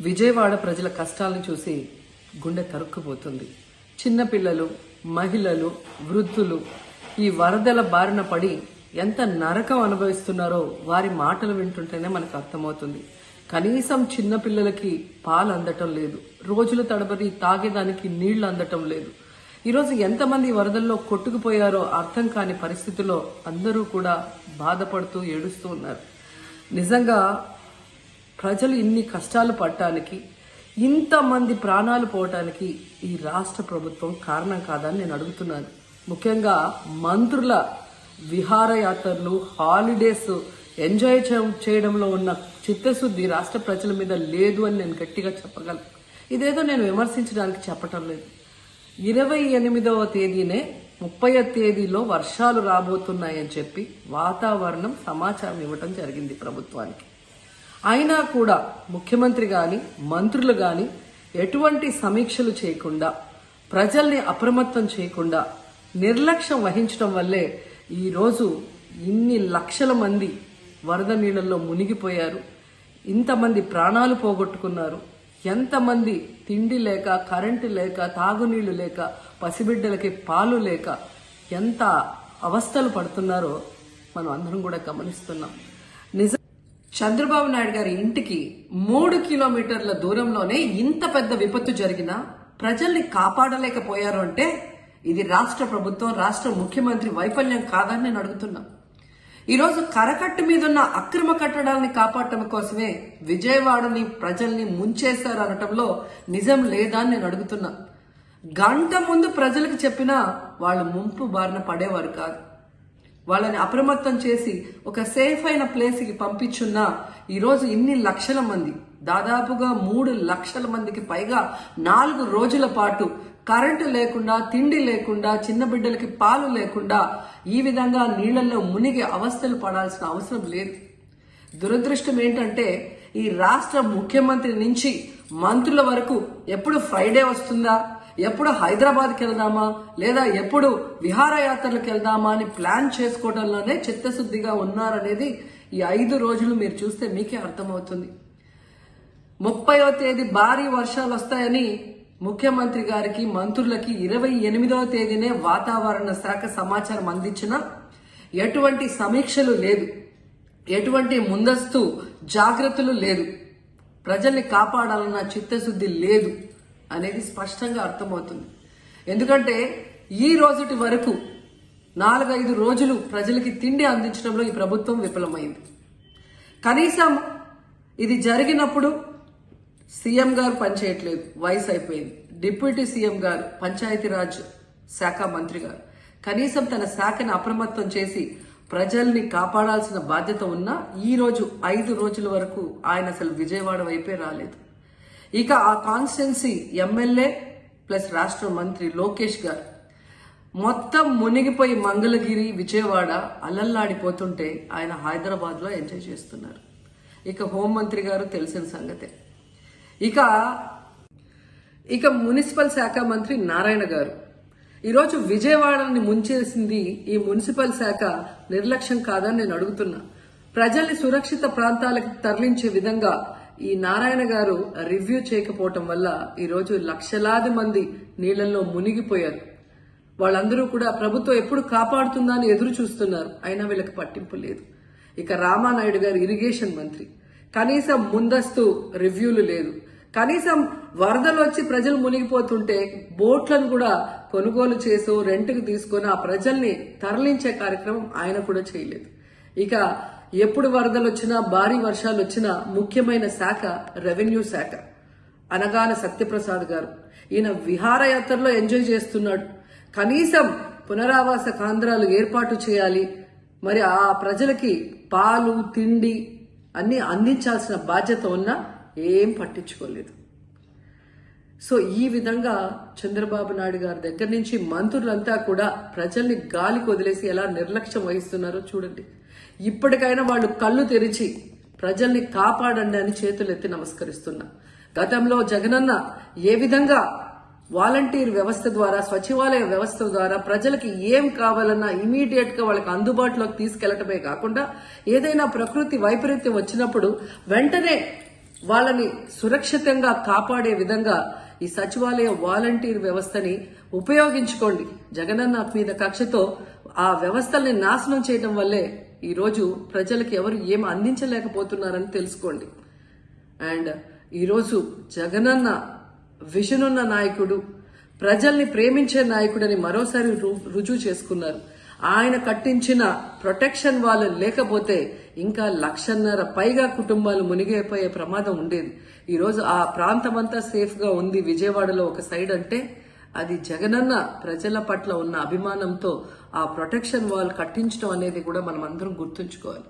విజయవాడ ప్రజల కష్టాలను చూసి గుండె తరుక్కుపోతుంది. చిన్నపిల్లలు, మహిళలు, వృద్ధులు ఈ వరదల బారిన పడి ఎంత నరకం అనుభవిస్తున్నారో వారి మాటలు వింటుంటేనే మనకు అర్థమవుతుంది. కనీసం చిన్నపిల్లలకి పాలు అందటం లేదు, రోజుల తడబడి తాగేదానికి నీళ్లు అందటం లేదు. ఈరోజు ఎంతమంది వరదల్లో కొట్టుకుపోయారో అర్థం కాని పరిస్థితిలో అందరూ కూడా బాధపడుతూ ఏడుస్తూ ఉన్నారు. నిజంగా ప్రజలు ఇన్ని కష్టాలు పడటానికి, ఇంతమంది ప్రాణాలు పోవటానికి ఈ రాష్ట్ర ప్రభుత్వం కారణం కాదని నేను అడుగుతున్నాను. ముఖ్యంగా మంత్రుల విహారయాత్రలు, హాలిడేస్ ఎంజాయ్ చేయడంలో ఉన్న చిత్తశుద్ధి రాష్ట్ర ప్రజల మీద లేదు అని నేను గట్టిగా చెప్పగలను. ఇదేదో నేను విమర్శించడానికి చెప్పటం లేదు. 28వ తేదీనే 30వ తేదీలో వర్షాలు రాబోతున్నాయని చెప్పి వాతావరణం సమాచారం ఇవ్వటం జరిగింది ప్రభుత్వానికి. అయినా కూడా ముఖ్యమంత్రి గాని, మంత్రులు గాని ఎటువంటి సమీక్షలు చేయకుండా, ప్రజల్ని అప్రమత్తం చేయకుండా నిర్లక్ష్యం వహించడం వల్లే ఈరోజు ఇన్ని లక్షల మంది వరద నీళ్ళల్లో మునిగిపోయారు. ఇంతమంది ప్రాణాలు పోగొట్టుకున్నారు. ఎంతమంది తిండి లేక, కరెంటు లేక, తాగునీళ్లు లేక, పసిబిడ్డలకి పాలు లేక ఎంత అవస్థలు పడుతున్నారో మనం అందరం కూడా గమనిస్తున్నాం. నిజం, చంద్రబాబు నాయుడు గారి ఇంటికి 3 కిలోమీటర్ల దూరంలోనే ఇంత పెద్ద విపత్తు జరిగినా ప్రజల్ని కాపాడలేకపోయారు అంటే ఇది రాష్ట్ర ప్రభుత్వం, రాష్ట్ర ముఖ్యమంత్రి వైఫల్యం కాదని నేను అడుగుతున్నా. ఈరోజు కరకట్టు మీదున్న అక్రమ కట్టడాలని కాపాడటం కోసమే విజయవాడని ప్రజల్ని ముంచేశారు అనటంలో నిజం లేదా అని నేను అడుగుతున్నా. గంట ముందు ప్రజలకు చెప్పినా వాళ్ళు ముంపు బారిన పడేవారు కాదు. వాళ్ళని అప్రమత్తం చేసి ఒక సేఫ్ అయిన ప్లేస్కి పంపించున్నా ఈరోజు ఇన్ని లక్షల మంది, దాదాపుగా 3 లక్షల మందికి పైగా 4 రోజుల పాటు కరెంటు లేకుండా, తిండి లేకుండా, చిన్న బిడ్డలకి పాలు లేకుండా ఈ విధంగా నీళ్లలో మునిగి అవస్థలు పడాల్సిన అవసరం లేదు. దురదృష్టం ఏంటంటే ఈ రాష్ట్ర ముఖ్యమంత్రి నుంచి మంత్రుల వరకు ఎప్పుడు ఫ్రైడే వస్తుందా, ఎప్పుడు హైదరాబాద్కి వెళ్దామా, లేదా ఎప్పుడు విహారయాత్రలకు వెళ్దామా అని ప్లాన్ చేసుకోవడంలోనే చిత్తశుద్ధిగా ఉన్నారనేది ఈ 5 రోజులు మీరు చూస్తే మీకే అర్థమవుతుంది. 30వ తేదీ భారీ వర్షాలు వస్తాయని ముఖ్యమంత్రి గారికి, మంత్రులకి 28వ తేదీనే వాతావరణ శాఖ సమాచారం అందించినా ఎటువంటి సమీక్షలు లేదు, ఎటువంటి ముందస్తు జాగ్రత్తలు లేదు, ప్రజల్ని కాపాడాలన్న చిత్తశుద్ధి లేదు అనేది స్పష్టంగా అర్థమవుతుంది. ఎందుకంటే ఈ రోజుటి వరకు 4-5 రోజులు ప్రజలకి తిండి అందించడంలో ఈ ప్రభుత్వం విఫలమైంది. కనీసం ఇది జరిగినప్పుడు సీఎం గారు పనిచేయట్లేదు, వయసు అయిపోయింది. డిప్యూటీ సీఎం గారు, పంచాయతీరాజ్ శాఖ మంత్రి గారు కనీసం తన శాఖను అప్రమత్తం చేసి ప్రజల్ని కాపాడాల్సిన బాధ్యత ఉన్నా ఈ రోజు 5 రోజుల వరకు ఆయన అసలు విజయవాడ వైపే రాలేదు. ఇక ఆ కాన్స్టిట్యున్సీ ఎమ్మెల్యే ప్లస్ రాష్ట్ర మంత్రి లోకేష్ గారు మొత్తం మునిగిపోయి మంగళగిరి, విజయవాడ అలల్లాడిపోతుంటే ఆయన హైదరాబాద్లో ఎంజాయ్ చేస్తున్నారు. ఇక హోంమంత్రి గారు తెలిసిన సంగతే. ఇక మున్సిపల్ శాఖ మంత్రి నారాయణ గారు ఈరోజు విజయవాడని ముంచేసింది ఈ మున్సిపల్ శాఖ నిర్లక్ష్యం కాదని నేను అడుగుతున్నా. ప్రజల్ని సురక్షిత ప్రాంతాలకు తరలించే విధంగా ఈ నారాయణ గారు రివ్యూ చేయకపోవటం వల్ల ఈరోజు లక్షలాది మంది నీళ్లలో మునిగిపోయారు. వాళ్ళందరూ కూడా ప్రభుత్వం ఎప్పుడు కాపాడుతుందా అని ఎదురు చూస్తున్నారు. అయినా వీళ్ళకి పట్టింపు లేదు. ఇక రామానాయుడు గారు ఇరిగేషన్ మంత్రి, కనీసం ముందస్తు రివ్యూలు లేదు. కనీసం వరదలు వచ్చి ప్రజలు మునిగిపోతుంటే బోట్లను కూడా కొనుగోలు చేసో రెంట్కి తీసుకొని ఆ ప్రజల్ని తరలించే కార్యక్రమం ఆయన కూడా చేయలేదు. ఇక ఎప్పుడు వరదలు వచ్చినా, భారీ వర్షాలు వచ్చినా ముఖ్యమైన శాఖ రెవెన్యూ శాఖ. అనగాన సత్యప్రసాద్ గారు ఈయన విహారయాత్రలో ఎంజాయ్ చేస్తున్నాడు. కనీసం పునరావాస కేంద్రాలు ఏర్పాటు చేయాలి, మరి ఆ ప్రజలకి పాలు, తిండి అన్ని అందించాల్సిన బాధ్యత ఉన్నా ఏం పట్టించుకోలేదు. సో ఈ విధంగా చంద్రబాబు నాయుడు గారి దగ్గర నుంచి మంత్రులంతా కూడా ప్రజల్ని గాలికి వదిలేసి ఎలా నిర్లక్ష్యం వహిస్తున్నారో చూడండి. ఇప్పటికైనా వాళ్ళు కళ్ళు తెరిచి ప్రజల్ని కాపాడండి అని చేతులెత్తి నమస్కరిస్తున్నా. గతంలో జగనన్న ఏ విధంగా వాలంటీర్ వ్యవస్థ ద్వారా, సచివాలయ వ్యవస్థ ద్వారా ప్రజలకి ఏం కావాలన్నా ఇమీడియట్ గా వాళ్ళకి అందుబాటులోకి తీసుకెళ్లటమే కాకుండా ఏదైనా ప్రకృతి వైపరీత్యం వచ్చినప్పుడు వెంటనే వాళ్ళని సురక్షితంగా కాపాడే విధంగా ఈ సచివాలయ వాలంటీర్ వ్యవస్థని ఉపయోగించుకోండి. జగనన్న మీద కక్షతో ఆ వ్యవస్థల్ని నాశనం చేయడం వల్లే ఈ రోజు ప్రజలకు ఎవరు ఏం అందించలేకపోతున్నారని తెలుసుకోండి. అండ్ ఈరోజు జగనన్న విజన్ ఉన్న నాయకుడు, ప్రజల్ని ప్రేమించే నాయకుడని మరోసారి రుజువు చేసుకున్నారు. ఆయన కట్టించిన ప్రొటెక్షన్ వాళ్ళు లేకపోతే ఇంకా 1,50,000 పైగా కుటుంబాలు మునిగిపోయే ప్రమాదం ఉండేది. ఈరోజు ఆ ప్రాంతమంతా సేఫ్ గా ఉంది విజయవాడలో ఒక సైడ్ అంటే అది జగనన్న ప్రజల పట్ల ఉన్న అభిమానంతో ఆ ప్రొటెక్షన్ వాల్ కట్టించడం అనేది కూడా మనం అందరం గుర్తుంచుకోవాలి.